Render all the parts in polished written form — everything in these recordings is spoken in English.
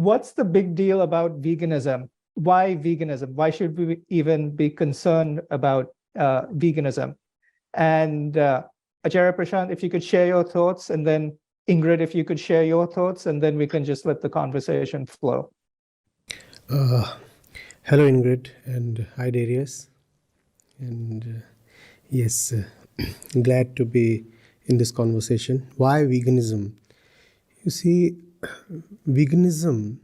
what's the big deal about veganism? Why veganism? Why should we even be concerned about veganism? And Acharya Prashant, if you could share your thoughts, and then Ingrid, if you could share your thoughts, and then we can just let the conversation flow. Hello, Ingrid, and hi, Darius. And yes, glad to be in this conversation. Why veganism? You see, veganism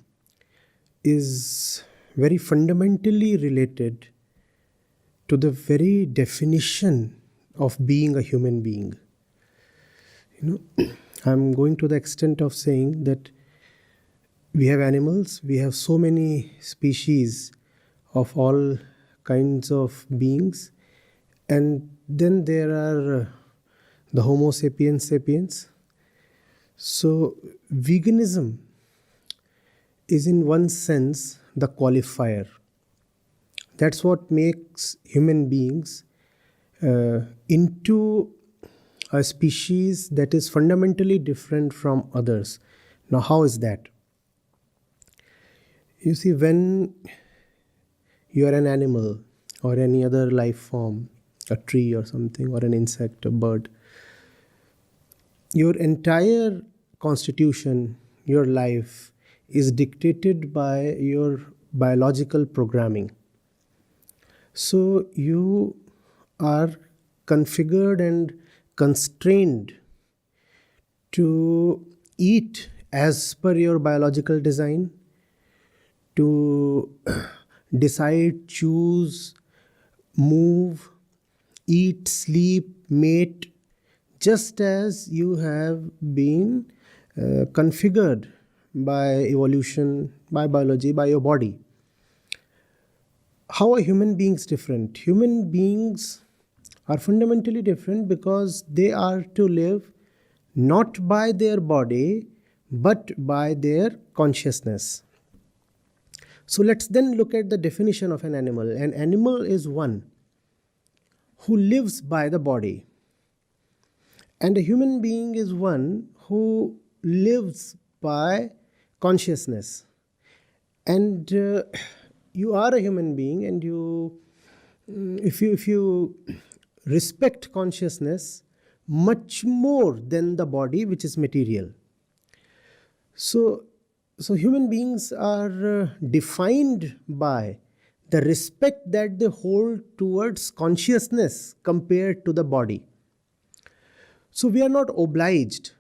is very fundamentally related to the very definition of being a human being. I'm going to the extent of saying that we have animals, we have so many species of all kinds of beings, and then there are the Homo sapiens sapiens. So veganism is in one sense the qualifier. That's what makes human beings into a species that is fundamentally different from others. Now, how is that? You see, when you are an animal or any other life form, a tree or something, or an insect, a bird, your entire constitution, your life, is dictated by your biological programming. So you are configured and constrained to eat as per your biological design, to decide, choose, move, eat, sleep, mate, just as you have been configured by evolution, by biology, by your body. How are human beings different? Human beings are fundamentally different because they are to live not by their body, but by their consciousness. So let's then look at the definition of an animal. An animal is one who lives by the body. And a human being is one who lives by consciousness. And you are a human being, and if you respect consciousness much more than the body, which is material. So human beings are defined by the respect that they hold towards consciousness compared to the body. So we are not obliged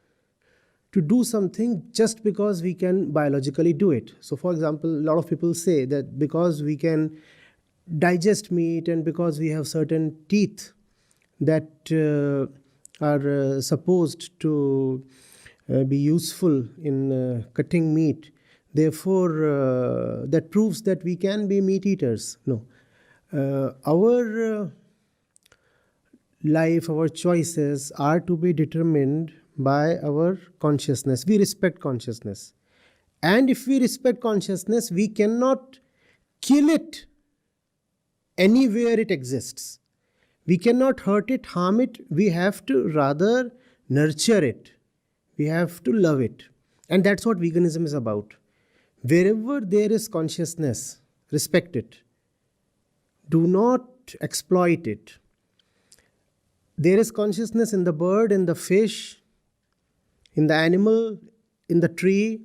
to do something just because we can biologically do it. So for example, a lot of people say that because we can digest meat and because we have certain teeth that are supposed to be useful in cutting meat, therefore that proves that we can be meat eaters. No. Our life, our choices are to be determined by our consciousness. We respect consciousness. And if we respect consciousness, we cannot kill it anywhere it exists. We cannot hurt it, harm it. We have to rather nurture it. We have to love it. And that's what veganism is about. Wherever there is consciousness, respect it. Do not exploit it. There is consciousness in the bird, in the fish, in the animal, in the tree,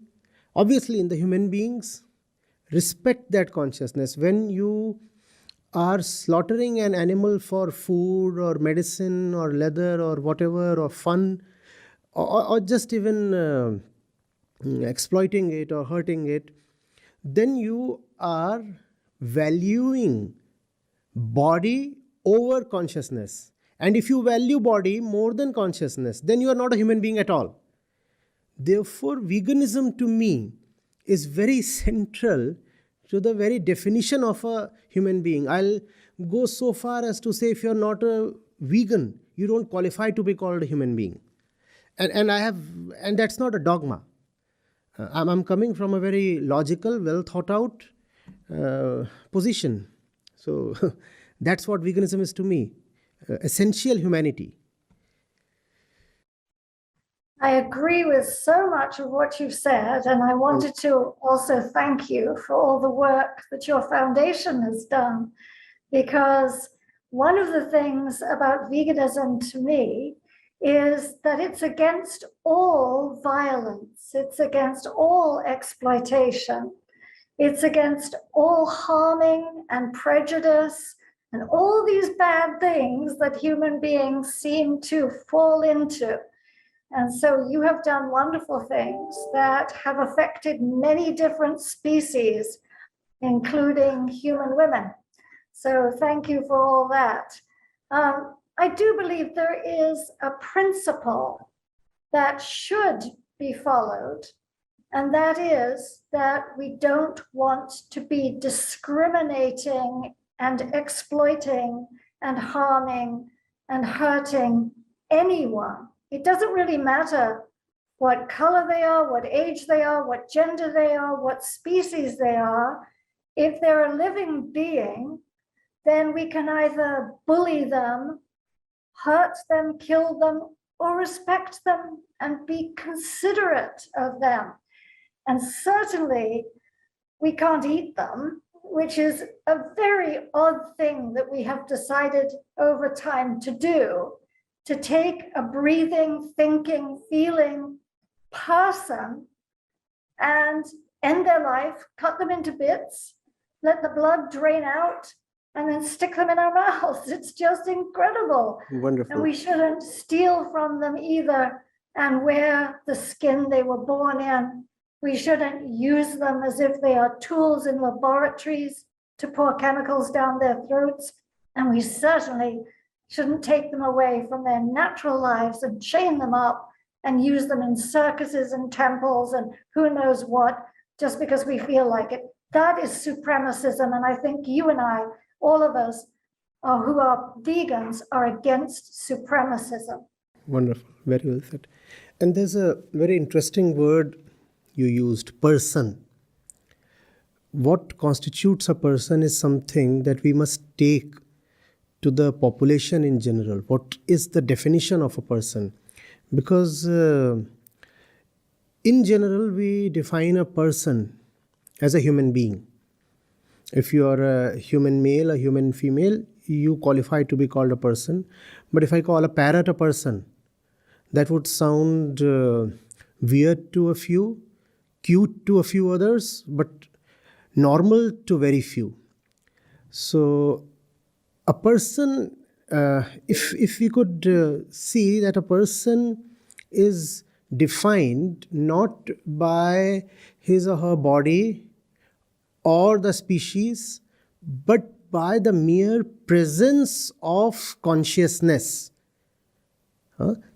obviously in the human beings. Respect that consciousness. When you are slaughtering an animal for food or medicine or leather or whatever, or fun, or just even exploiting it or hurting it, then you are valuing body over consciousness. And if you value body more than consciousness, then you are not a human being at all. Therefore, veganism to me is very central to the very definition of a human being. I'll go so far as to say, if you're not a vegan, you don't qualify to be called a human being. And that's not a dogma. I'm coming from a very logical, well thought out position. So that's what veganism is to me. Essential humanity. I agree with so much of what you've said, and I wanted to also thank you for all the work that your foundation has done, because one of the things about veganism to me is that it's against all violence, it's against all exploitation, it's against all harming and prejudice and all these bad things that human beings seem to fall into. And so you have done wonderful things that have affected many different species, including human women. So thank you for all that. I do believe there is a principle that should be followed, and that is that we don't want to be discriminating and exploiting and harming and hurting anyone. It doesn't really matter what color they are, what age they are, what gender they are, what species they are. If they're a living being, then we can either bully them, hurt them, kill them, or respect them and be considerate of them. And certainly we can't eat them, which is a very odd thing that we have decided over time to do, to take a breathing, thinking, feeling person and end their life, cut them into bits, let the blood drain out, and then stick them in our mouths. It's just incredible. Wonderful. And we shouldn't steal from them either and wear the skin they were born in. We shouldn't use them as if they are tools in laboratories to pour chemicals down their throats. And we certainly shouldn't take them away from their natural lives and chain them up and use them in circuses and temples and who knows what, just because we feel like it. That is supremacism. And I think you and I, all of us who are vegans, are against supremacism. Wonderful. Very well said. And there's a very interesting word you used, person. What constitutes a person is something that we must take to the population in general. What is the definition of a person? Because in general, we define a person as a human being. If you are a human male, a human female, you qualify to be called a person. But if I call a parrot a person, that would sound weird to a few, cute to a few others, but normal to very few. So a person, if we could see that a person is defined not by his or her body or the species, but by the mere presence of consciousness.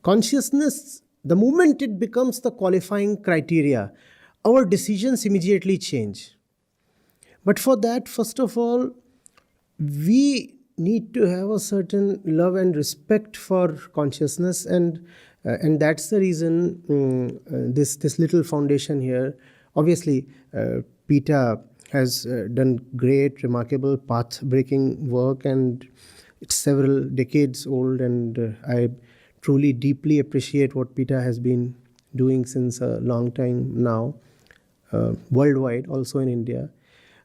Consciousness, the moment it becomes the qualifying criteria, our decisions immediately change. But for that, first of all, we need to have a certain love and respect for consciousness, and that's the reason this little foundation here. Obviously, PETA has done great, remarkable, path-breaking work, and it's several decades old, and I truly, deeply appreciate what PETA has been doing since a long time now, worldwide, also in India.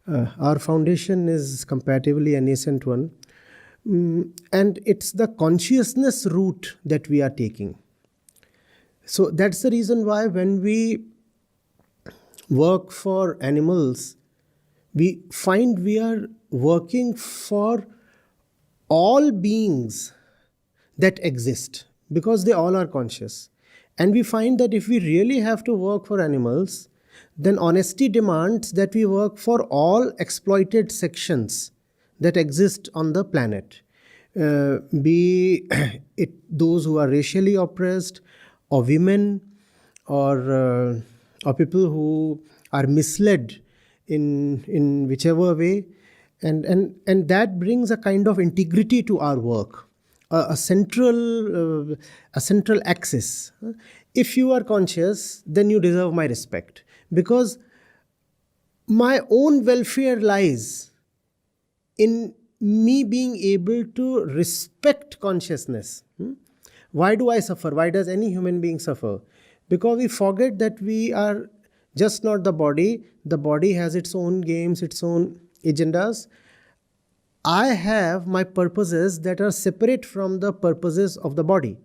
Our foundation is comparatively a nascent one, and it's the consciousness route that we are taking. So that's the reason why when we work for animals, we find we are working for all beings that exist, because they all are conscious. And we find that if we really have to work for animals, then honesty demands that we work for all exploited sections that exist on the planet, be it those who are racially oppressed, or women, or people who are misled in whichever way, and that brings a kind of integrity to our work, a central axis. If you are conscious, then you deserve my respect, because my own welfare lies in me being able to respect consciousness. Why do I suffer? Why does any human being suffer? because we forget that we are just not the body. The body has its own games, its own agendas. I have my purposes that are separate from the purposes of the body.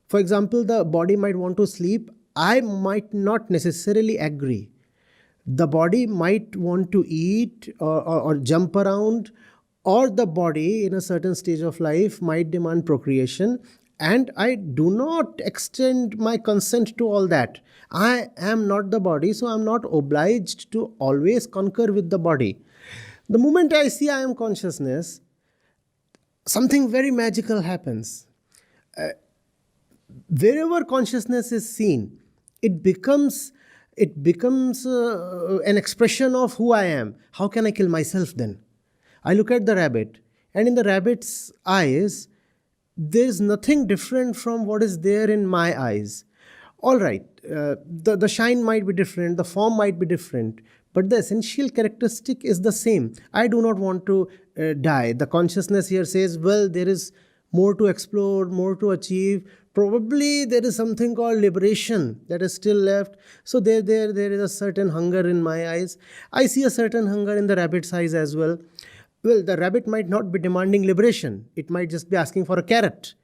For example, the body might want to sleep. I might not necessarily agree. The body might want to eat or jump around, or the body in a certain stage of life might demand procreation. And I do not extend my consent to all that. I am not the body, so I'm not obliged to always concur with the body. The moment I see I am consciousness, something very magical happens. Wherever consciousness is seen, it becomes an expression of who I am. How can I kill myself then? I look at the rabbit, and in the rabbit's eyes, there's nothing different from what is there in my eyes. All right, the shine might be different, the form might be different, but the essential characteristic is the same. I do not want to die. The consciousness here says, well, there is more to explore, more to achieve. Probably there is something called liberation that is still left. So there is a certain hunger in my eyes. I see a certain hunger in the rabbit's eyes as well. Well, the rabbit might not be demanding liberation. It might just be asking for a carrot.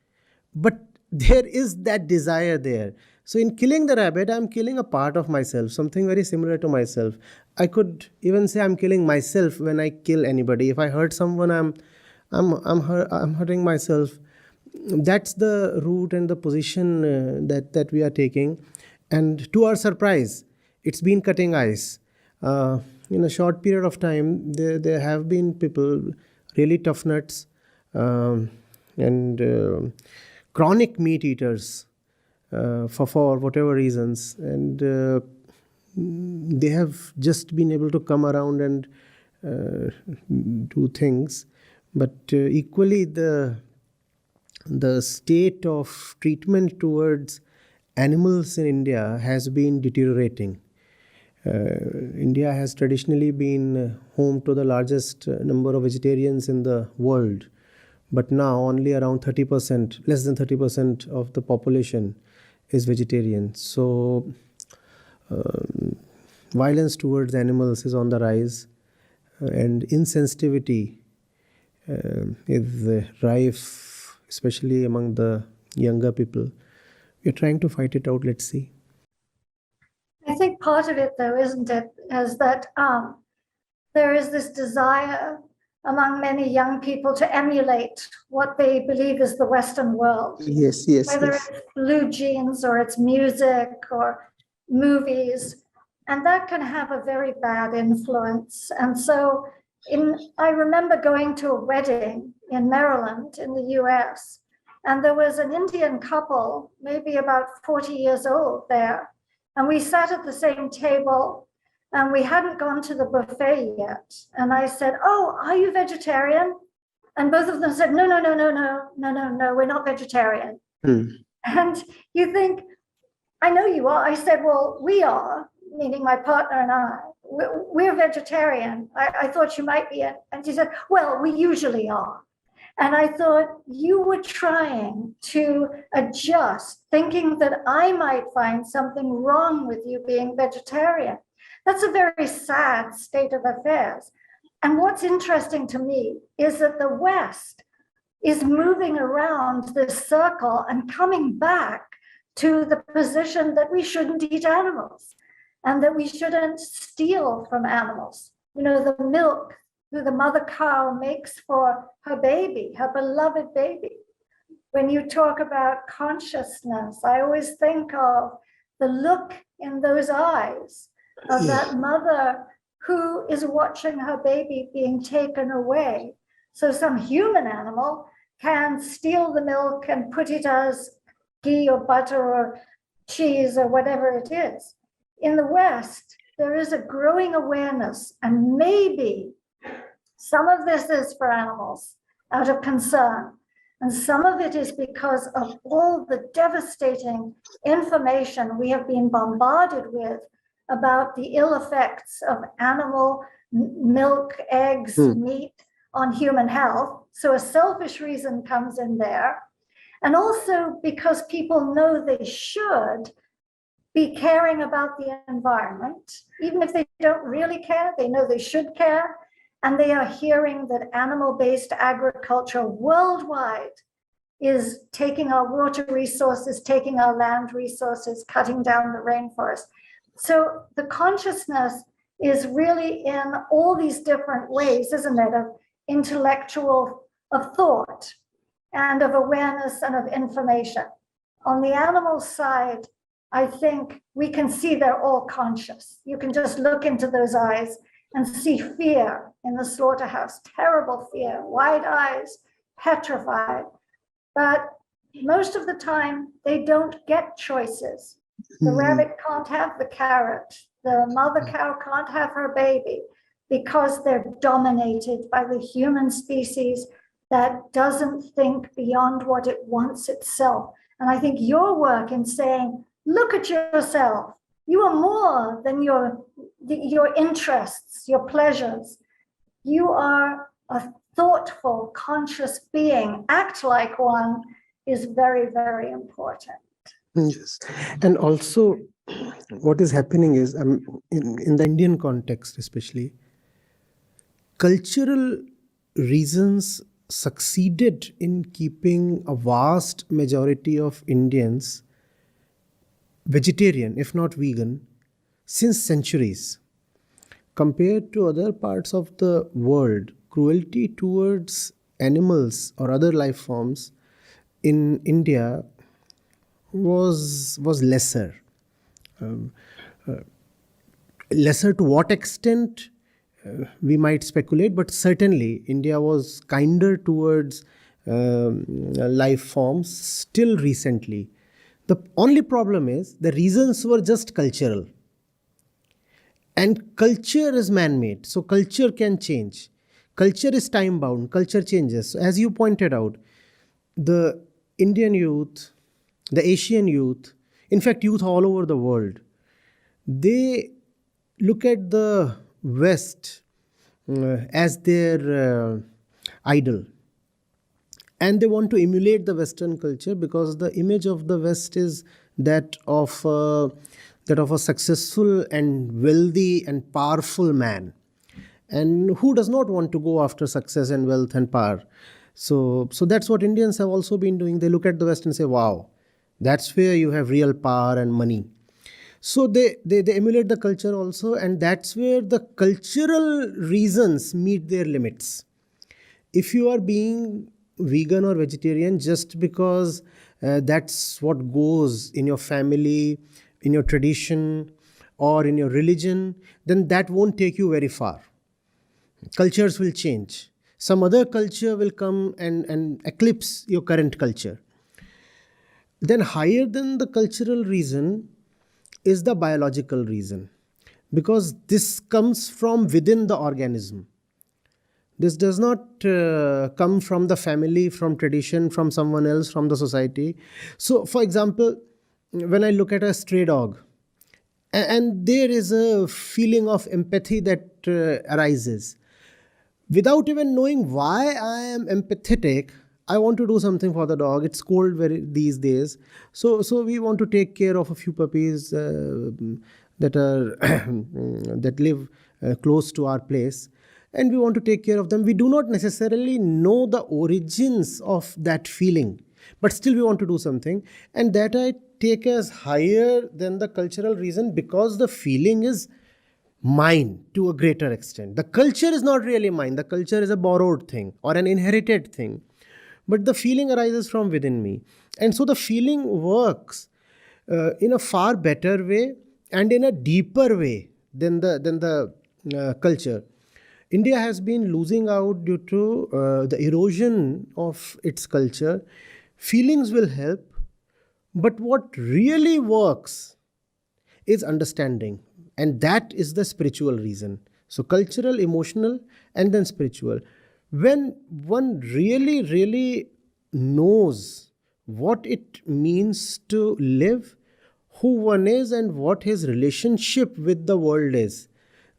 But there is that desire there. So in killing the rabbit, I'm killing a part of myself, something very similar to myself. I could even say I'm killing myself when I kill anybody. If I hurt someone, I'm hurting myself. That's the route and the position that we are taking. And to our surprise, it's been cutting ice. In a short period of time, there have been people, really tough nuts, and chronic meat eaters for whatever reasons. And they have just been able to come around and do things. But equally, the state of treatment towards animals in India has been deteriorating. India has traditionally been home to the largest number of vegetarians in the world, but now only around 30%, less than 30% of the population is vegetarian. So violence towards animals is on the rise, and insensitivity is rife, especially among the younger people. We're trying to fight it out. Let's see. I think part of it, though, isn't it, is that there is this desire among many young people to emulate what they believe is the Western world. Yes. Whether it's blue jeans or it's music or movies, and that can have a very bad influence. And so I remember going to a wedding in Maryland in the US, and there was an Indian couple, maybe about 40 years old there. And we sat at the same table, and we hadn't gone to the buffet yet. And I said, "Oh, are you vegetarian?" And both of them said, "No, we're not vegetarian." And you think, "I know you are." I said, "Well, we are," meaning my partner and I. We're vegetarian. I thought you might be. And she said, "Well, we usually are." And I thought, you were trying to adjust, thinking that I might find something wrong with you being vegetarian. That's a very sad state of affairs. And what's interesting to me is that the West is moving around this circle and coming back to the position that we shouldn't eat animals and that we shouldn't steal from animals. You know, the milk the mother cow makes for her baby, her beloved baby. When you talk about consciousness, I always think of the look in those eyes of that mother who is watching her baby being taken away. So some human animal can steal the milk and put it as ghee or butter or cheese or whatever it is. In the West, there is a growing awareness, and maybe some of this is for animals out of concern, and some of it is because of all the devastating information we have been bombarded with about the ill effects of animal milk, eggs, meat on human health. So a selfish reason comes in there. And also because people know they should, be caring about the environment, even if they don't really care, they know they should care, and they are hearing that animal-based agriculture worldwide is taking our water resources, taking our land resources, cutting down the rainforest. So the consciousness is really in all these different ways, isn't it, of intellectual, of thought, and of awareness and of information. On the animal side, I think we can see they're all conscious. You can just look into those eyes and see fear in the slaughterhouse, terrible fear, wide eyes, petrified. But most of the time, they don't get choices. The rabbit can't have the carrot. The mother cow can't have her baby because they're dominated by the human species that doesn't think beyond what it wants itself. And I think your work in saying, look at yourself. You are more than your interests, your pleasures. You are a thoughtful, conscious being. Act like one is very, very important. Yes. And also, what is happening is, in the Indian context especially, cultural reasons succeeded in keeping a vast majority of Indians vegetarian, if not vegan, since centuries. Compared to other parts of the world, cruelty towards animals or other life forms in India was lesser. Lesser to what extent we might speculate, but certainly India was kinder towards life forms still recently. The only problem is the reasons were just cultural. And culture is man-made, so culture can change. Culture is time-bound, culture changes. So as you pointed out, the Indian youth, the Asian youth, in fact youth all over the world, they look at the West as their idol. And they want to emulate the Western culture because the image of the West is that of a successful and wealthy and powerful man. And who does not want to go after success and wealth and power? So that's what Indians have also been doing. They look at the West and say, wow, that's where you have real power and money. So they emulate the culture also, and that's where the cultural reasons meet their limits. If you are being vegan or vegetarian just because that's what goes in your family, in your tradition, or in your religion, then that won't take you very far. Cultures will change. Some other culture will come and eclipse your current culture. Then higher than the cultural reason is the biological reason, because this comes from within the organism. This does not come from the family, from tradition, from someone else, from the society. So, for example, when I look at a stray dog, and there is a feeling of empathy that arises. Without even knowing why I am empathetic, I want to do something for the dog. It's cold these days. So we want to take care of a few puppies that live close to our place. And we want to take care of them. We do not necessarily know the origins of that feeling, but still we want to do something. And that I take as higher than the cultural reason because the feeling is mine to a greater extent. The culture is not really mine. The culture is a borrowed thing or an inherited thing. But the feeling arises from within me. And so the feeling works in a far better way and in a deeper way than the culture. India has been losing out due to the erosion of its culture. Feelings will help, but what really works is understanding, and that is the spiritual reason. So cultural, emotional, and then spiritual. When one really, really knows what it means to live, who one is, and what his relationship with the world is,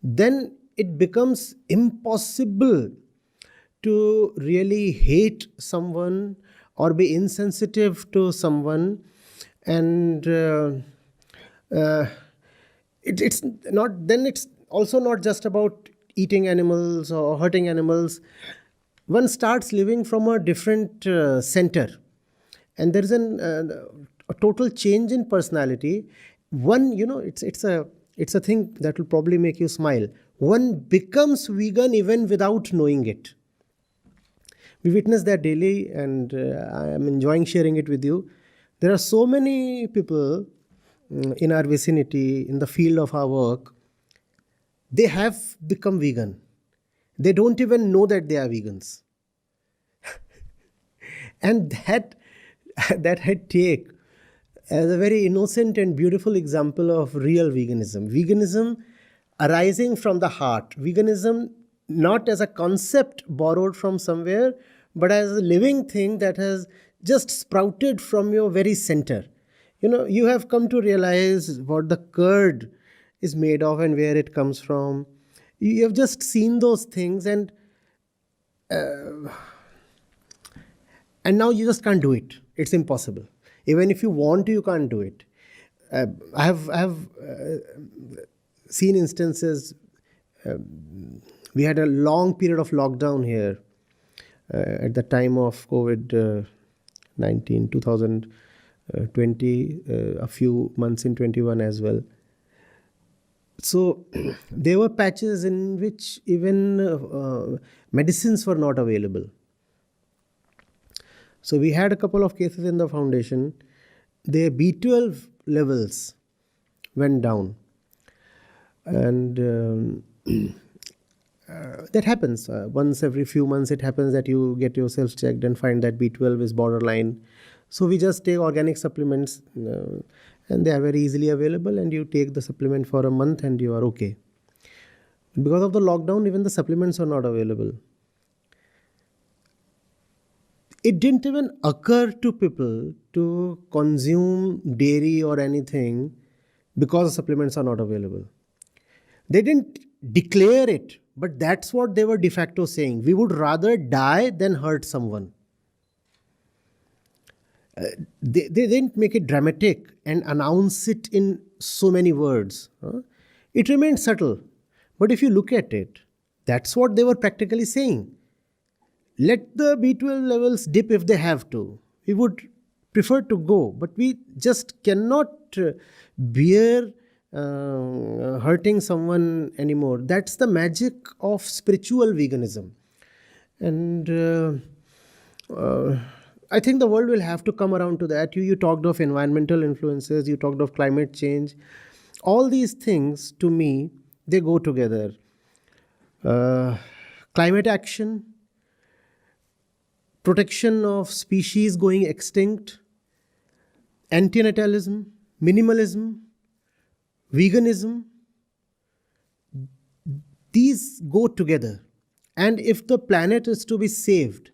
then it becomes impossible to really hate someone or be insensitive to someone. And it's not, then it's also not just about eating animals or hurting animals. One starts living from a different center, and there is a total change in personality. One, it's a thing that will probably make you smile. One becomes vegan even without knowing it. We witness that daily, and I am enjoying sharing it with you. There are so many people in our vicinity, in the field of our work, they have become vegan. They don't even know that they are vegans. And that I take as a very innocent and beautiful example of real veganism. Veganism arising from the heart. Veganism not as a concept borrowed from somewhere, but as a living thing that has just sprouted from your very center. You have come to realize what the curd is made of and where it comes from. You have just seen those things, and now you just can't do it. It's impossible. Even if you want to, you can't do it. I have seen instances. We had a long period of lockdown here at the time of COVID-19, 2020, a few months in 21 as well. So there were patches in which even medicines were not available. So we had a couple of cases in the foundation. Their B12 levels went down. And that happens. Once every few months it happens that you get yourself checked and find that B12 is borderline. So we just take organic supplements and they are very easily available, and you take the supplement for a month and you are okay. Because of the lockdown, even the supplements are not available. It didn't even occur to people to consume dairy or anything because the supplements are not available. They didn't declare it, but that's what they were de facto saying. We would rather die than hurt someone. They didn't make it dramatic and announce it in so many words. It remained subtle. But if you look at it, that's what they were practically saying. Let the B12 levels dip if they have to. We would prefer to go, but we just cannot bear hurting someone anymore. That's the magic of spiritual veganism. And I think the world will have to come around to that. You talked of environmental influences, you talked of climate change. All these things, to me, they go together. Climate action, protection of species going extinct, antinatalism, minimalism, veganism, these go together. And if the planet is to be saved,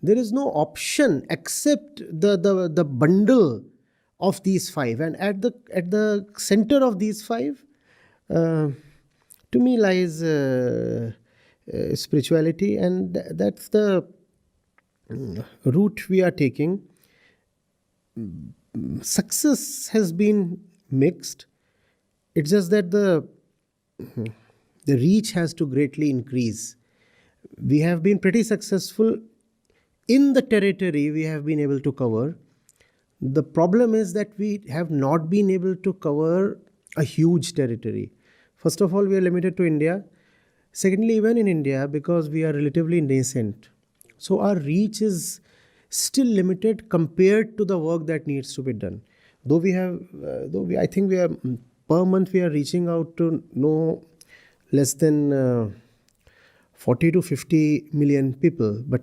there is no option except the bundle of these five. And at the center of these five, to me, lies spirituality, and that's the route we are taking. Success has been mixed. It's just that the reach has to greatly increase. We have been pretty successful in the territory we have been able to cover. The problem is that we have not been able to cover a huge territory. First of all, we are limited to India. Secondly, even in India, because we are relatively nascent, so our reach is still limited compared to the work that needs to be done. I think we are per month we are reaching out to no less than 40 to 50 million people, but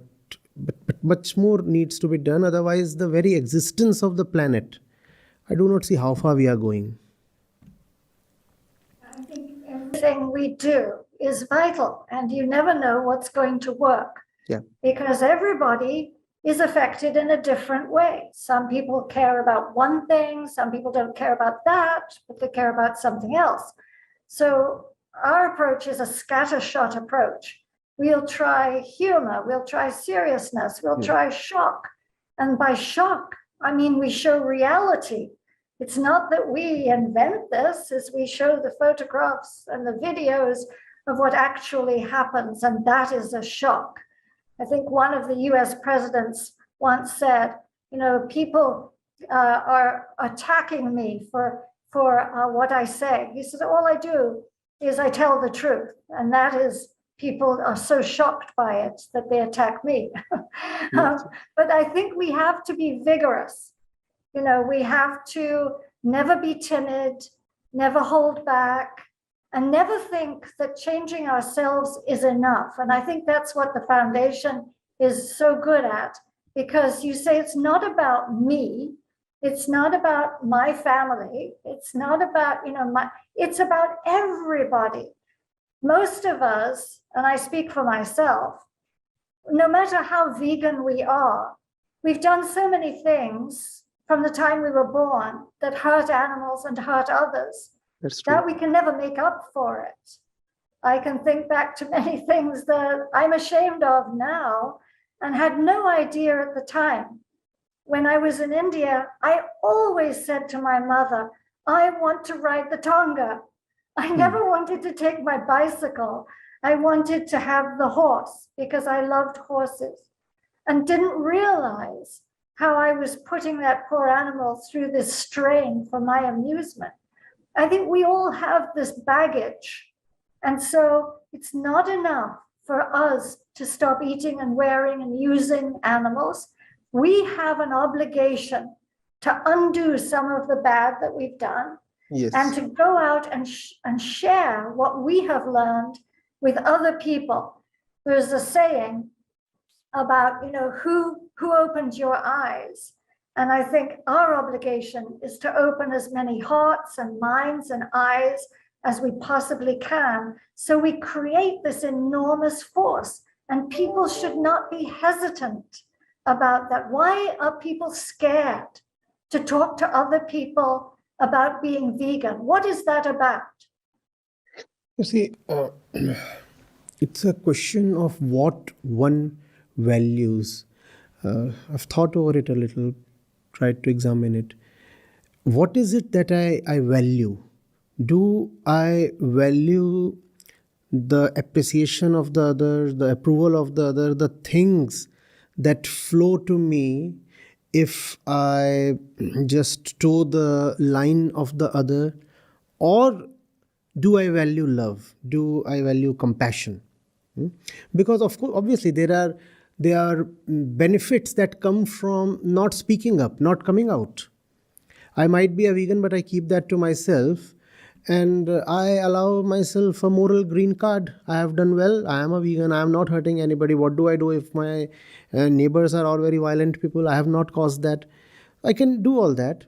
much more needs to be done. Otherwise, the very existence of the planet, I do not see how far we are going. I think everything we do is vital, and you never know what's going to work. Yeah. Because everybody is affected in a different way. Some people care about one thing, some people don't care about that, but they care about something else. So our approach is a scattershot approach. We'll try humor, we'll try seriousness, we'll try shock. And by shock, I mean we show reality. It's not that we invent this, as we show the photographs and the videos of what actually happens, and that is a shock. I think one of the US presidents once said, people are attacking me for what I say. He said, all I do is I tell the truth. And that is, people are so shocked by it that they attack me. But I think we have to be vigorous. We have to never be timid, never hold back, and never think that changing ourselves is enough. And I think that's what the foundation is so good at, because you say it's not about me, it's not about my family, it's not about, it's about everybody. Most of us, and I speak for myself, no matter how vegan we are, we've done so many things from the time we were born that hurt animals and hurt others. That's true. That we can never make up for it. I can think back to many things that I'm ashamed of now and had no idea at the time. When I was in India, I always said to my mother, I want to ride the Tonga. I never wanted to take my bicycle. I wanted to have the horse because I loved horses, and didn't realize how I was putting that poor animal through this strain for my amusement. I think we all have this baggage. And so it's not enough for us to stop eating and wearing and using animals. We have an obligation to undo some of the bad that we've done. Yes. And to go out and share what we have learned with other people. There's a saying about, who opened your eyes? And I think our obligation is to open as many hearts and minds and eyes as we possibly can. So we create this enormous force, and people should not be hesitant about that. Why are people scared to talk to other people about being vegan? What is that about? You see, it's a question of what one values. I've thought over it a little, tried to examine it. What is it that I value? Do I value the appreciation of the other, the approval of the other, the things that flow to me if I just toe the line of the other? Or do I value love? Do I value compassion? Because of course, obviously, there are benefits that come from not speaking up, not coming out. I might be a vegan, but I keep that to myself, and I allow myself a moral green card. I have done well. I am a vegan. I am not hurting anybody. What do I do if my neighbors are all very violent people? I have not caused that. I can do all that.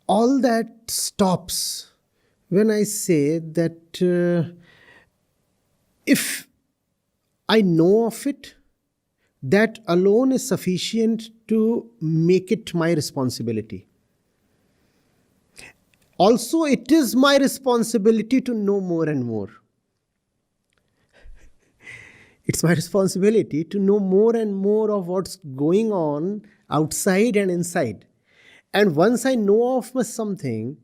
All that stops when I say that if I know of it, that alone is sufficient to make it my responsibility. Also, it is my responsibility to know more and more. It's my responsibility to know more and more of what's going on outside and inside. And once I know of something,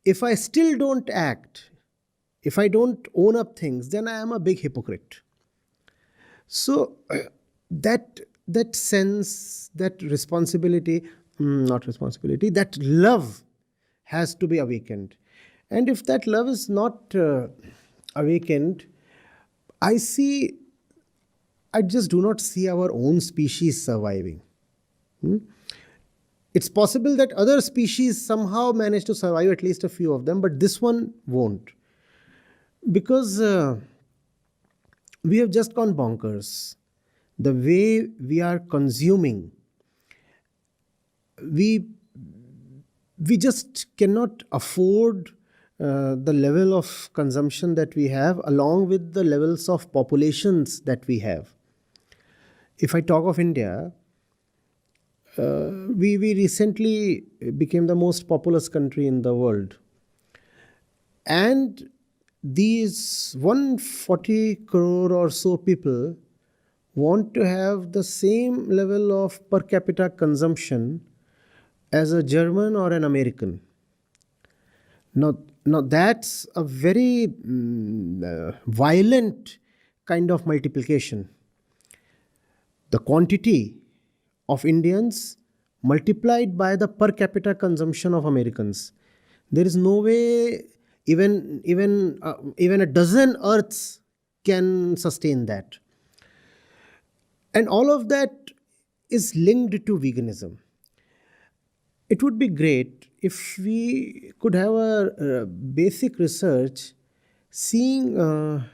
if I still don't act, if I don't own up things, then I am a big hypocrite. So that sense, that responsibility, that love has to be awakened. And if that love is not awakened, I just do not see our own species surviving. It's possible that other species somehow manage to survive, at least a few of them, but this one won't. Because we have just gone bonkers. The way we are consuming, we just cannot afford the level of consumption that we have, along with the levels of populations that we have. If I talk of India, we recently became the most populous country in the world. And these 140 crore or so people want to have the same level of per capita consumption as a German or an American. Now that's a very violent kind of multiplication. The quantity of Indians multiplied by the per capita consumption of Americans. There is no way even a dozen Earths can sustain that. And all of that is linked to veganism. It would be great if we could have a basic research seeing the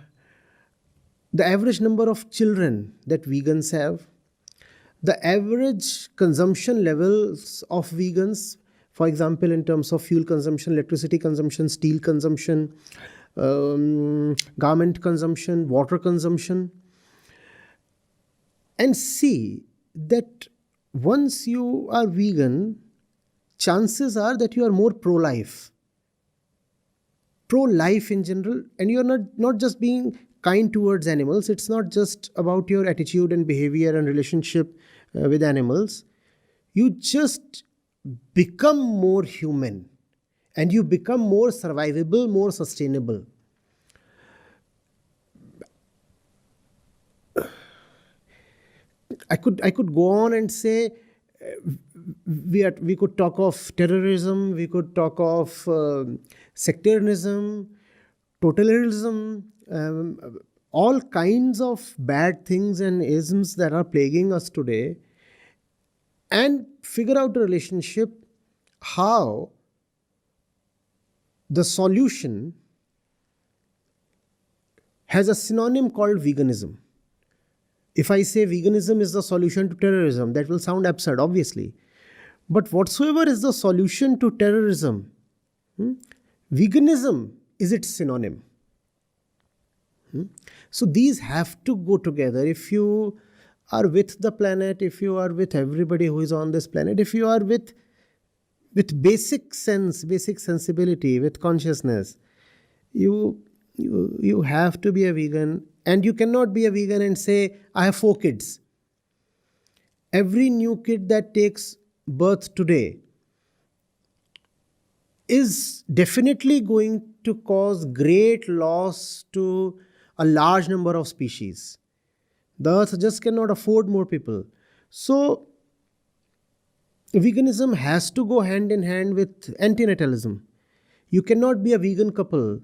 average number of children that vegans have, the average consumption levels of vegans, for example, in terms of fuel consumption, electricity consumption, steel consumption, garment consumption, water consumption, and see that once you are vegan, chances are that you are more pro-life in general, and you are not just being kind towards animals. It's not just about your attitude and behavior and relationship with animals. You just become more human and you become more survivable, more sustainable. I could go on and say we could talk of terrorism, we could talk of sectarianism, totalitarianism, all kinds of bad things and isms that are plaguing us today, and figure out a relationship how the solution has a synonym called veganism. If I say veganism is the solution to terrorism, that will sound absurd, obviously. But whatsoever is the solution to terrorism, veganism is its synonym. So these have to go together. If you are with the planet, if you are with everybody who is on this planet, if you are with basic sense, basic sensibility, with consciousness, you have to be a vegan. And you cannot be a vegan and say, I have 4 kids. Every new kid that takes birth today is definitely going to cause great loss to a large number of species. The earth just cannot afford more people. So, veganism has to go hand in hand with antinatalism. You cannot be a vegan couple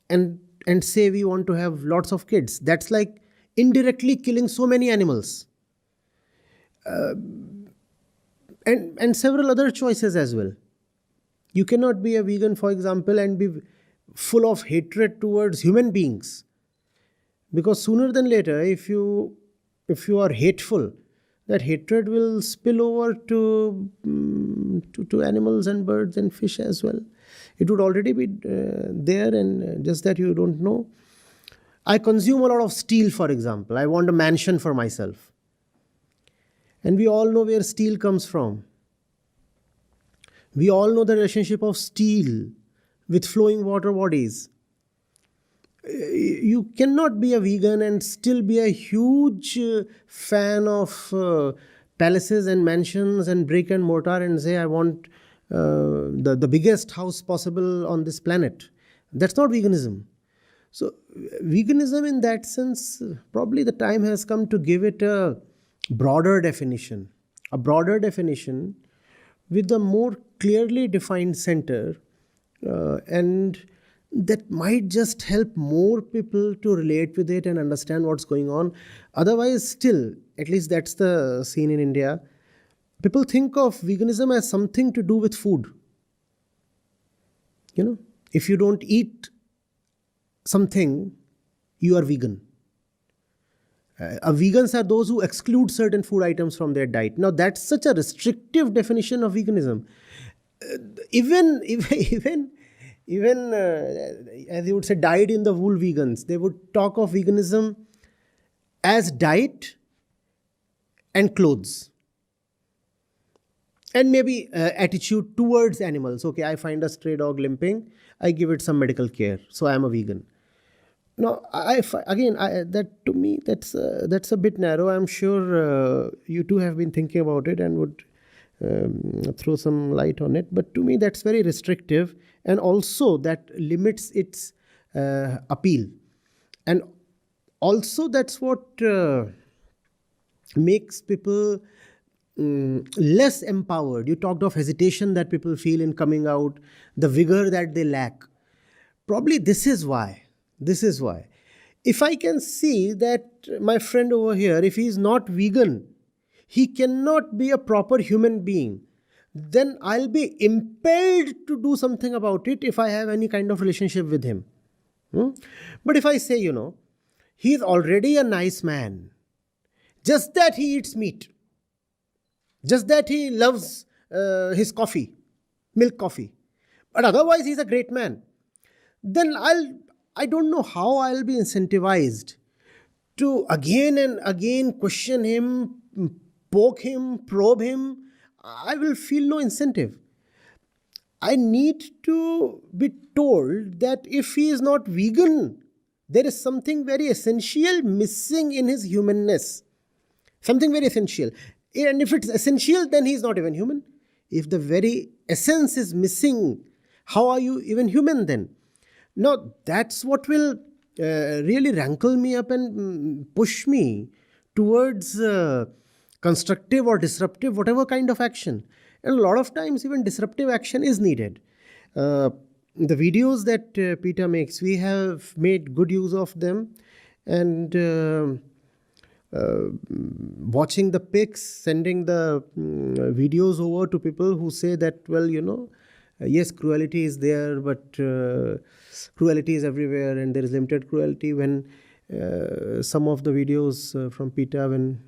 and say we want to have lots of kids. That's like indirectly killing so many animals. And several other choices as well. You cannot be a vegan, for example, and be full of hatred towards human beings. Because sooner than later, if you are hateful, that hatred will spill over to animals and birds and fish as well. It would already be there, and just that you don't know. I consume a lot of steel, for example. I want a mansion for myself. And we all know where steel comes from. We all know the relationship of steel with flowing water bodies. You cannot be a vegan and still be a huge fan of palaces and mansions and brick and mortar and say, I want the biggest house possible on this planet. That's not veganism. So veganism in that sense, probably the time has come to give it a broader definition with a more clearly defined center, and that might just help more people to relate with it and understand what's going on. Otherwise, still, at least that's the scene in India, people think of veganism as something to do with food. If you don't eat something, you are vegan. Vegans are those who exclude certain food items from their diet. Now, that's such a restrictive definition of veganism. Even as you would say, dyed in the wool vegans, they would talk of veganism as diet and clothes. And maybe attitude towards animals. Okay, I find a stray dog limping, I give it some medical care, so I am a vegan. Now, that to me, that's a bit narrow. I'm sure you too have been thinking about it and would throw some light on it. But to me, that's very restrictive, and also that limits its appeal. And also that's what makes people less empowered. You talked of hesitation that people feel in coming out, the vigor that they lack. Probably this is why. If I can see that my friend over here, if he is not vegan, he cannot be a proper human being, then I'll be impelled to do something about it if I have any kind of relationship with him. But if I say, he is already a nice man, just that he eats meat, just that he loves his coffee, milk coffee, but otherwise he's a great man, then I don't know how I'll be incentivized to again and again question him, poke him, probe him. I will feel no incentive. I need to be told that if he is not vegan, there is something very essential missing in his humanness. Something very essential. And if it's essential, then he is not even human. If the very essence is missing, how are you even human then? Now, that's what will really rankle me up and push me towards constructive or disruptive, whatever kind of action. And a lot of times, even disruptive action is needed. The videos that PETA makes, we have made good use of them. And watching the pics, sending the videos over to people who say that, well, yes, cruelty is there, but cruelty is everywhere and there is limited cruelty. When some of the videos from PETA, when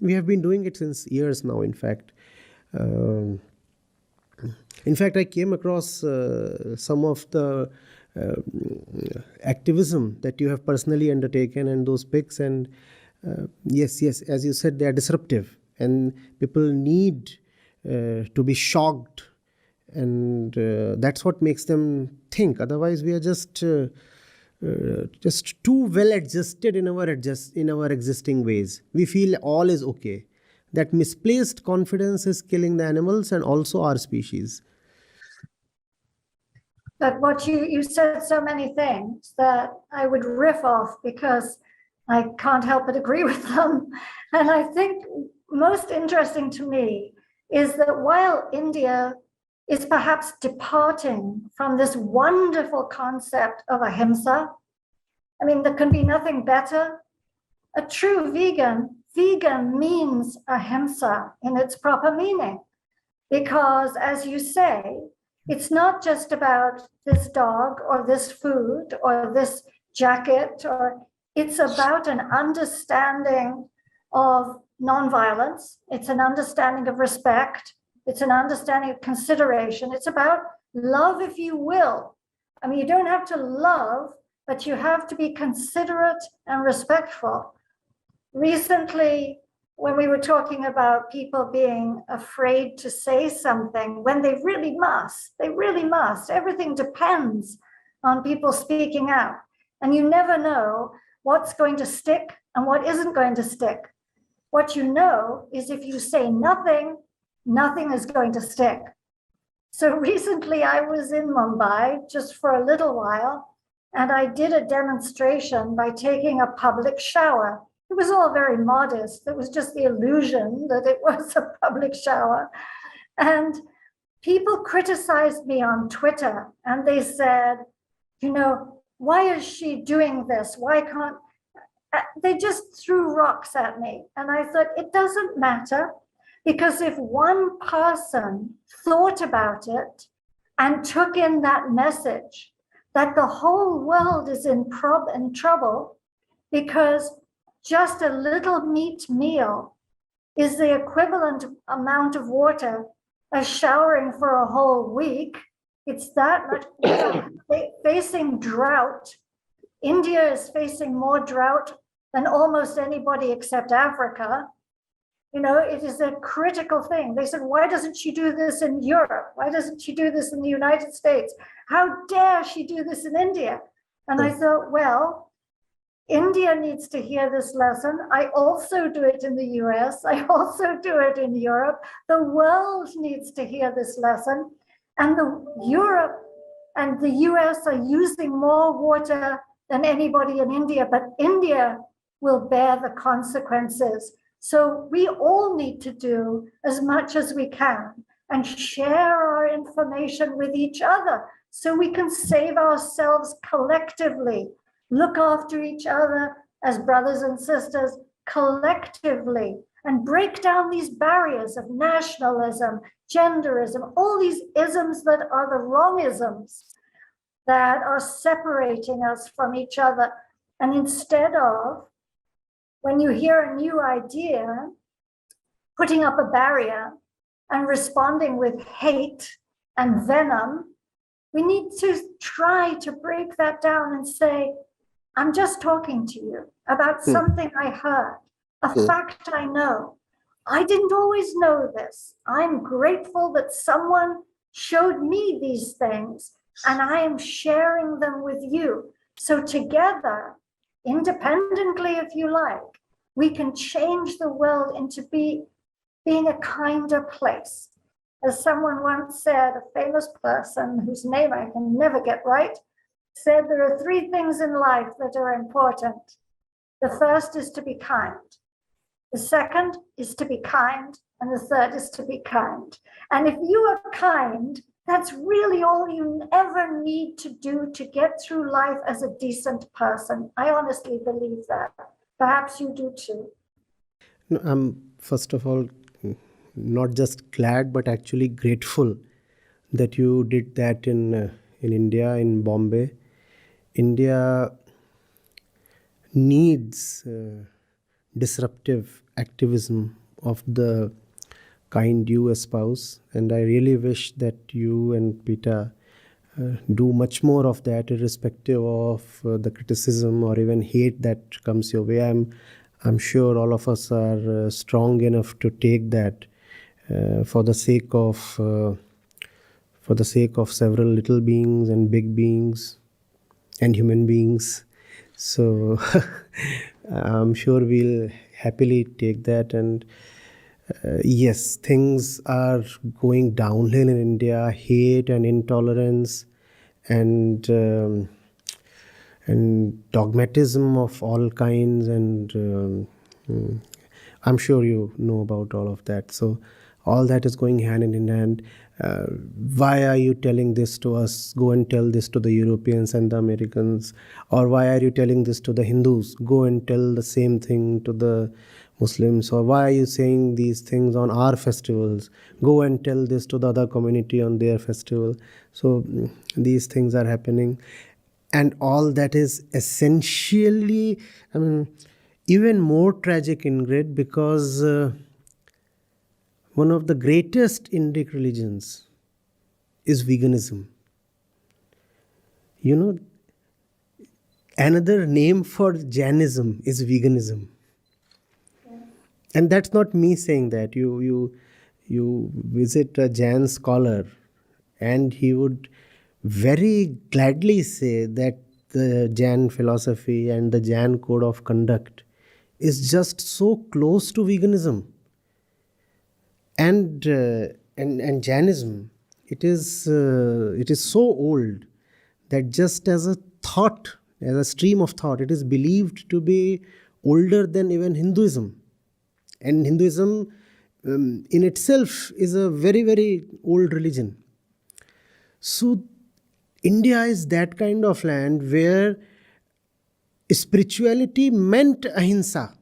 we have been doing it since years now, in fact. I came across some of the activism that you have personally undertaken and those pics, and yes, as you said, they are disruptive and people need to be shocked, and that's what makes them think. Otherwise, we are just too well adjusted in our existing ways. We feel all is okay. That misplaced confidence is killing the animals and also our species. But what you said so many things that I would riff off because I can't help but agree with them. And I think most interesting to me is that while India is perhaps departing from this wonderful concept of ahimsa, I mean, there can be nothing better. A true vegan means ahimsa in its proper meaning, because as you say, it's not just about this dog or this food or this jacket, or it's about an understanding of nonviolence. It's an understanding of respect. It's an understanding of consideration. It's about love, if you will. I mean, you don't have to love, but you have to be considerate and respectful. Recently, when we were talking about people being afraid to say something when they really must, everything depends on people speaking out. And you never know what's going to stick and what isn't going to stick. What you know is if you say nothing, nothing is going to stick. So recently I was in Mumbai just for a little while, and I did a demonstration by taking a public shower. It was all very modest. It was just the illusion that it was a public shower. And people criticized me on Twitter, and they said, why is she doing this? Why can't, they just threw rocks at me. And I thought, it doesn't matter, because if one person thought about it and took in that message, that the whole world is in trouble because just a little meat meal is the equivalent amount of water as showering for a whole week. It's that much. Facing drought. India is facing more drought than almost anybody except Africa. It is a critical thing. They said, why doesn't she do this in Europe? Why doesn't she do this in the United States? How dare she do this in India? And I thought, well, India needs to hear this lesson. I also do it in the US. I also do it in Europe. The world needs to hear this lesson. And Europe and the US are using more water than anybody in India, but India will bear the consequences. So we all need to do as much as we can and share our information with each other so we can save ourselves collectively, look after each other as brothers and sisters collectively, and break down these barriers of nationalism, genderism, all these isms that are the wrong isms that are separating us from each other. And instead of, when you hear a new idea, putting up a barrier and responding with hate and venom, we need to try to break that down and say, I'm just talking to you about something I heard, a fact I know. I didn't always know this. I'm grateful that someone showed me these things and I am sharing them with you. So together, independently if you like, we can change the world into being a kinder place. As someone once said, a famous person whose name I can never get right, said there are three things in life that are important. The first is to be kind. The second is to be kind. And the third is to be kind. And if you are kind, that's really all you ever need to do to get through life as a decent person. I honestly believe that. Perhaps you do too. No, I'm first of all not just glad but actually grateful that you did that in India, in Bombay. India needs disruptive activism of the kind you espouse, and I really wish that you and PETA do much more of that, irrespective of the criticism or even hate that comes your way. I'm sure all of us are strong enough to take that for the sake of several little beings and big beings and human beings. So I'm sure we'll happily take that. And yes, things are going downhill in India. Hate and intolerance and dogmatism of all kinds, and I'm sure you know about all of that. So all that is going hand in hand. Why are you telling this to us? Go and tell this to the Europeans and the Americans. Or why are you telling this to the Hindus? Go and tell the same thing to the Muslims. Or why are you saying these things on our festivals? Go and tell this to the other community on their festival. So these things are happening. And all that is essentially, even more tragic, Ingrid, because one of the greatest Indic religions is veganism. You know, another name for Jainism is veganism. Yeah. And that's not me saying that. You visit a Jain scholar and he would very gladly say that the Jain philosophy and the Jain code of conduct is just so close to veganism. And Jainism, it is so old that just as a thought, as a stream of thought, it is believed to be older than even Hinduism. And Hinduism in itself is a very, very old religion. So India is that kind of land where spirituality meant ahimsa.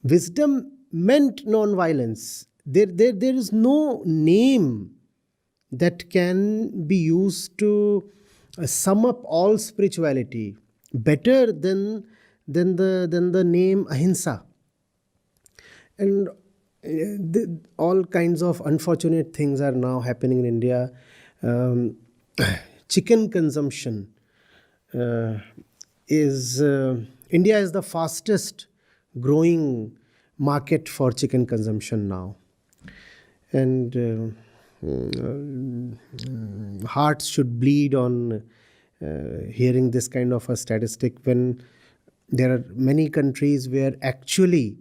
Wisdom meant non-violence. There is no name that can be used to sum up all spirituality better than the name ahimsa. And all kinds of unfortunate things are now happening in India. Chicken consumption is India is the fastest growing market for chicken consumption now, and hearts should bleed on hearing this kind of a statistic when there are many countries where actually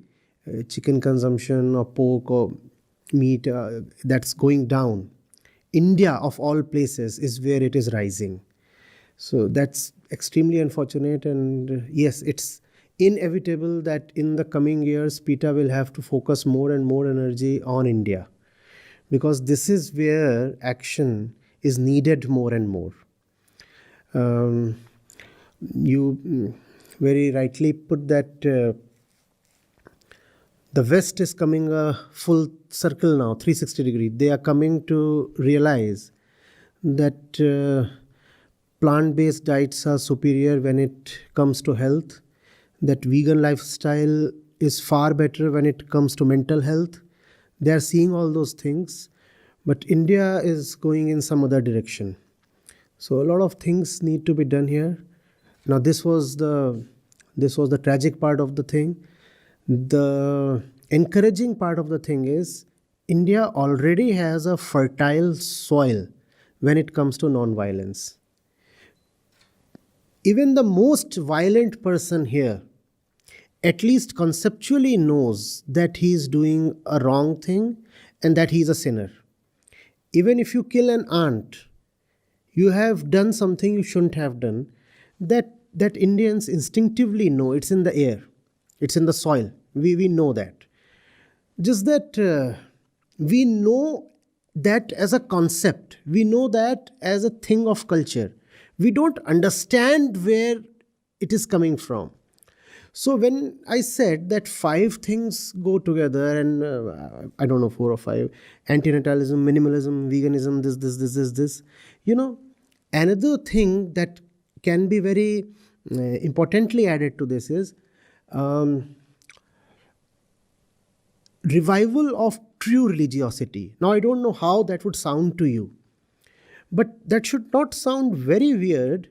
chicken consumption or pork or meat that's going down. India, of all places, is where it is rising. So that's extremely unfortunate, and yes, it's inevitable that in the coming years, PETA will have to focus more and more energy on India, because this is where action is needed more and more. You very rightly put that the West is coming a full circle now, 360 degree. They are coming to realize that plant-based diets are superior when it comes to health, that vegan lifestyle is far better when it comes to mental health. They are seeing all those things, but India is going in some other direction. So a lot of things need to be done here. Now this was the tragic part of the thing. The encouraging part of the thing is India already has a fertile soil when it comes to non-violence. Even the most violent person here at least conceptually knows that he is doing a wrong thing and that he is a sinner. Even if you kill an ant, you have done something you shouldn't have done. That Indians instinctively know. It's in the air. It's in the soil. We know that. Just that we know that as a concept. We know that as a thing of culture. We don't understand where it is coming from. So when I said that 5 things go together, and I don't know, 4 or 5, antinatalism, minimalism, veganism, this, another thing that can be very importantly added to this is revival of true religiosity. Now, I don't know how that would sound to you, but that should not sound very weird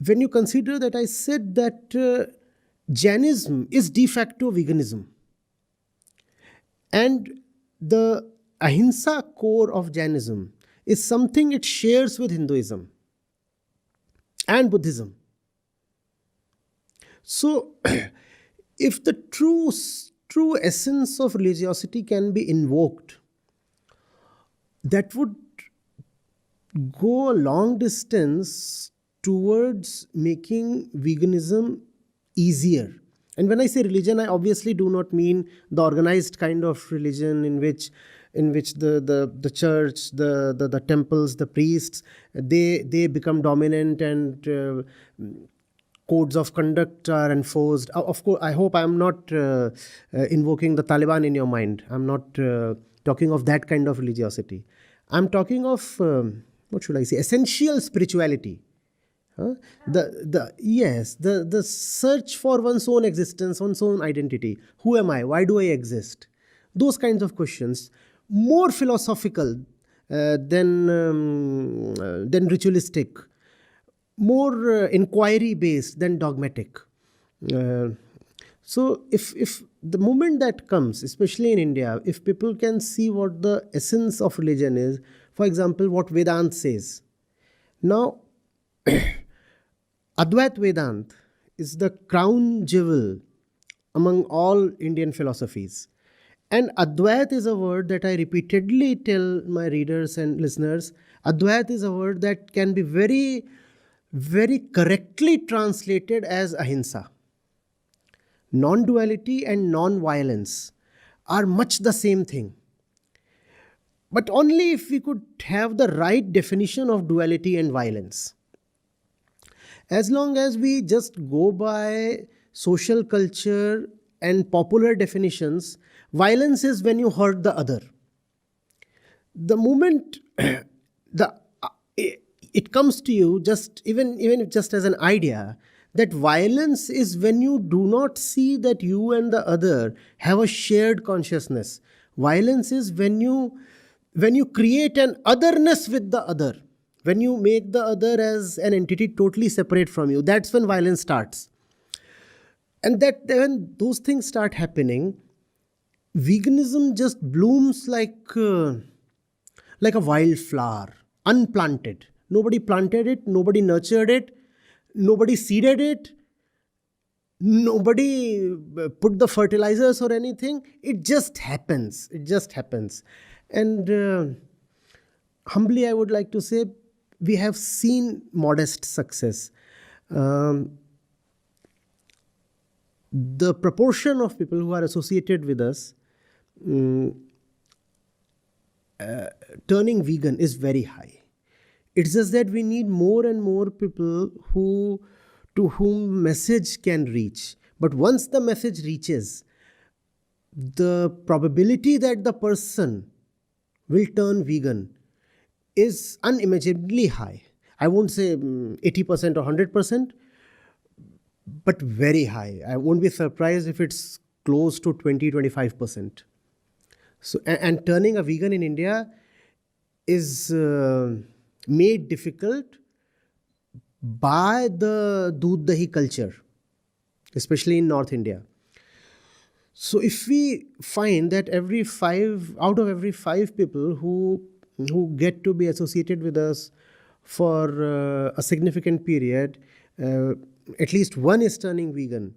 when you consider that I said that Jainism is de facto veganism. And the ahimsa core of Jainism is something it shares with Hinduism and Buddhism. So, if the true essence of religiosity can be invoked, that would go a long distance towards making veganism easier. And when I say religion, I obviously do not mean the organized kind of religion in which the church, the temples, the priests, they become dominant and codes of conduct are enforced. Of course, I hope I'm not invoking the Taliban in your mind. I'm not talking of that kind of religiosity. I'm talking of, what should I say, essential spirituality. The search for one's own existence, one's own identity. Who am I? Why do I exist? Those kinds of questions, more philosophical than ritualistic, more inquiry based than dogmatic. So if the moment that comes, especially in India, if people can see what the essence of religion is, for example, what Vedanta says. Now, Advait Vedanta is the crown jewel among all Indian philosophies. And Advait is a word that I repeatedly tell my readers and listeners. Advait is a word that can be very, very correctly translated as ahimsa. Non-duality and non-violence are much the same thing. But only if we could have the right definition of duality and violence. As long as we just go by social culture and popular definitions, violence is when you hurt the other. The moment it comes to you, just even if just as an idea, that violence is when you do not see that you and the other have a shared consciousness. Violence is when you create an otherness with the other. When you make the other as an entity totally separate from you, that's when violence starts. And that when those things start happening, veganism just blooms like a wildflower, unplanted. Nobody planted it, nobody nurtured it, nobody seeded it, nobody put the fertilizers or anything. It just happens. It just happens. And humbly, I would like to say, we have seen modest success. The proportion of people who are associated with us turning vegan is very high. It's just that we need more and more people to whom message can reach. But once the message reaches, the probability that the person will turn vegan is unimaginably high. I won't say 80% or 100%, but very high. I won't be surprised if it's close to 20-25%. So, and turning a vegan in India is made difficult by the doodh dahi culture, especially in North India. So if we find that out of every five people who get to be associated with us for a significant period, at least one is turning vegan,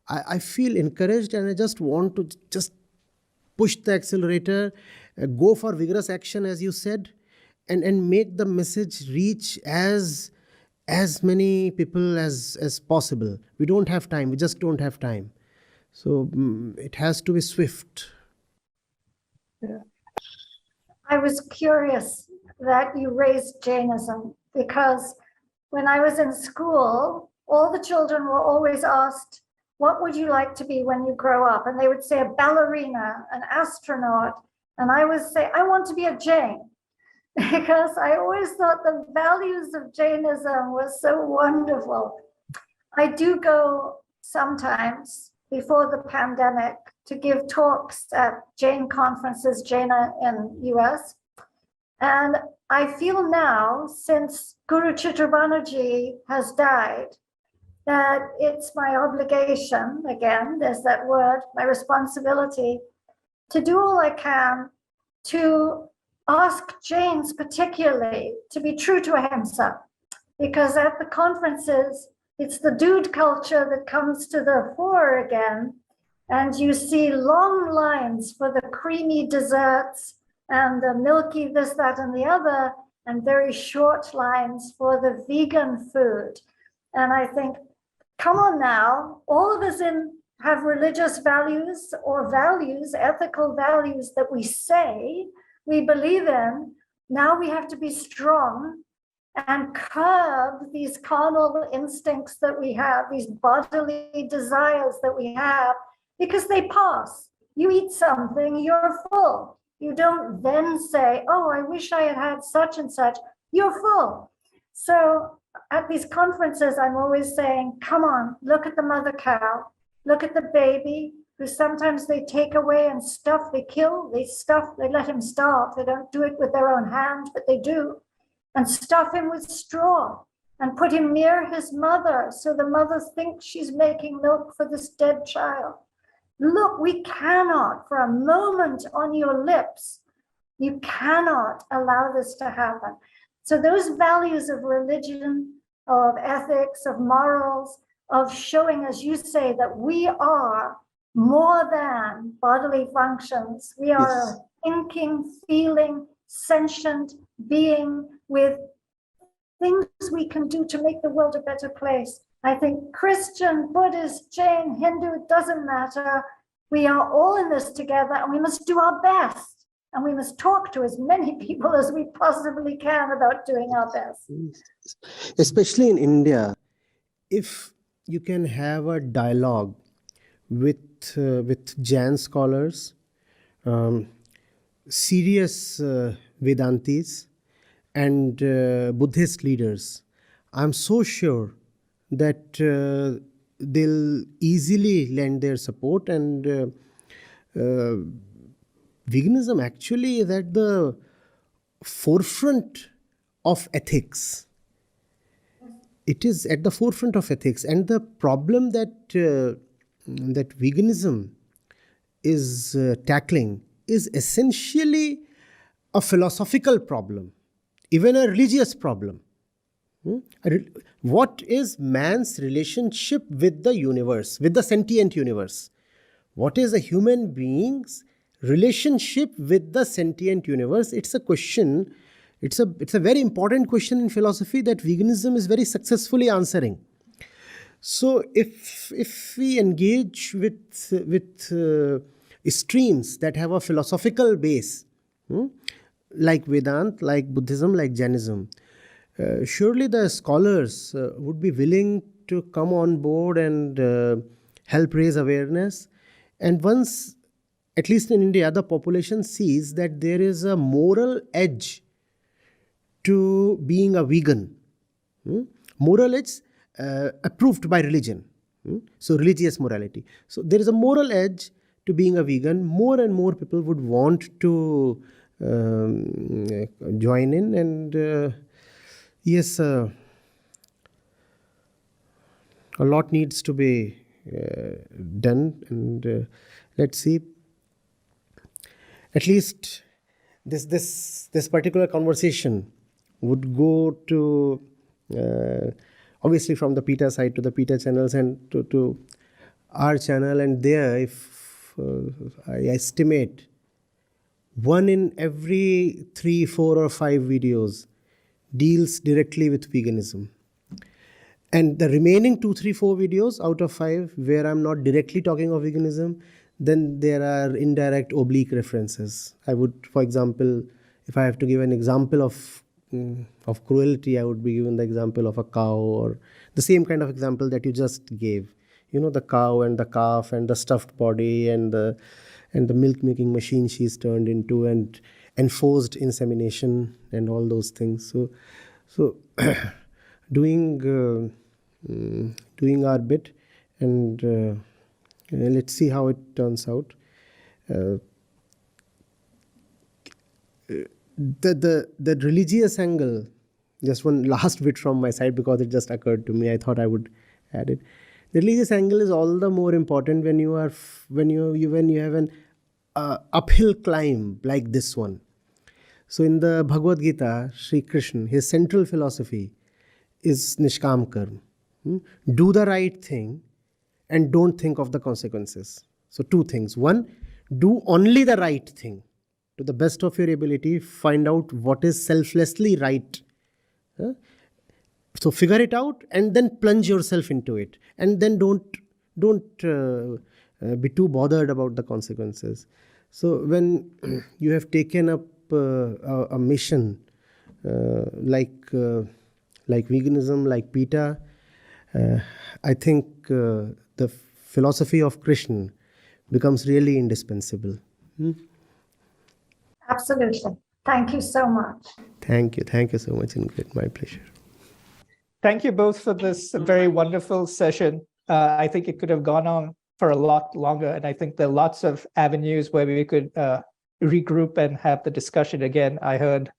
I feel encouraged, and I just want to just push the accelerator, go for vigorous action, as you said, and make the message reach as many people as possible. We don't have time. We just don't have time. So it has to be swift. Yeah. I was curious that you raised Jainism, because when I was in school, all the children were always asked, what would you like to be when you grow up? And they would say a ballerina, an astronaut. And I would say, I want to be a Jain, because I always thought the values of Jainism were so wonderful. I do go sometimes before the pandemic to give talks at Jain conferences, Jaina in US. And I feel now, since Guru Chitrabanerjee has died, that it's my obligation, again, there's that word, my responsibility, to do all I can to ask Jains particularly to be true to ahimsa, because at the conferences, it's the dude culture that comes to the fore again, and you see long lines for the creamy desserts and the milky this, that, and the other, and very short lines for the vegan food. And I think, come on now, all of us have religious values or values, ethical values that we say we believe in. Now we have to be strong and curb these carnal instincts that we have, these bodily desires that we have, because they pass. You eat something, you're full. You don't then say, oh, I wish I had had such and such. You're full. So at these conferences, I'm always saying, come on, look at the mother cow, look at the baby, who sometimes they take away and stuff, they kill, they let him starve. They don't do it with their own hands, but they do. And stuff him with straw and put him near his mother, so the mother thinks she's making milk for this dead child. Look, we cannot, for a moment on your lips, you cannot allow this to happen. So those values of religion, of ethics, of morals, of showing, as you say, that we are more than bodily functions. We are a thinking, feeling, sentient being with things we can do to make the world a better place. I think Christian, Buddhist, Jain, Hindu, it doesn't matter. We are all in this together, and we must do our best. And we must talk to as many people as we possibly can about doing our best. Especially in India, if you can have a dialogue with Jain scholars, serious Vedantis, and Buddhist leaders, I'm so sure that they'll easily lend their support. And veganism actually is at the forefront of ethics. It is at the forefront of ethics. And the problem that veganism is tackling is essentially a philosophical problem, even a religious problem. What is man's relationship with the universe, with the sentient universe? What is a human being's relationship with the sentient universe? It's a question, it's a very important question in philosophy that veganism is very successfully answering. So if we engage with streams that have a philosophical base, like Vedanta, like Buddhism, like Jainism, surely the scholars would be willing to come on board and help raise awareness. And once, at least in India, the population sees that there is a moral edge to being a vegan. Moral edge approved by religion. So religious morality. So there is a moral edge to being a vegan. More and more people would want to join in, and yes, a lot needs to be done, and let's see. At least this particular conversation would go to obviously from the PETA side to the PETA channels and to our channel, and there, if I estimate, 1 in every 3, 4 or 5 videos deals directly with veganism. And the remaining 2, 3, 4 videos out of 5 where I'm not directly talking of veganism, then there are indirect oblique references. I would, for example, if I have to give an example of cruelty, I would be given the example of a cow, or the same kind of example that you just gave. You know, the cow and the calf and the stuffed body and the milk making machine she's turned into, and enforced insemination and all those things. So doing our bit, and let's see how it turns out. The religious angle, just one last bit from my side, because it just occurred to me, I thought I would add it. The religious angle is all the more important when you have an uphill climb like this one. So in the Bhagavad Gita, Sri Krishna, his central philosophy is Nishkam Karma. Do the right thing and don't think of the consequences. So 2 things. 1, do only the right thing. To the best of your ability, find out what is selflessly right. So figure it out and then plunge yourself into it. And then don't be too bothered about the consequences. So when you have taken up a mission like veganism, like PETA, I think the philosophy of Krishna becomes really indispensable. Absolutely. Thank you so much. Thank you. Thank you so much, Ingrid. My pleasure. Thank you both for this very wonderful session. I think it could have gone on for a lot longer, and I think there are lots of avenues where we could regroup and have the discussion again. I heard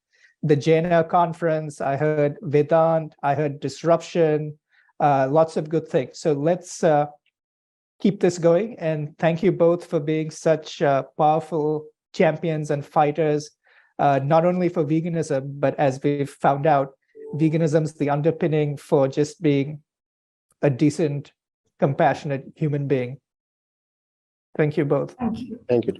the Jaina conference, I heard Vedanta, I heard disruption, lots of good things. So let's keep this going, and thank you both for being such powerful champions and fighters, not only for veganism, but as we've found out, veganism is the underpinning for just being a decent, compassionate human being. Thank you both. Thank you. Thank you.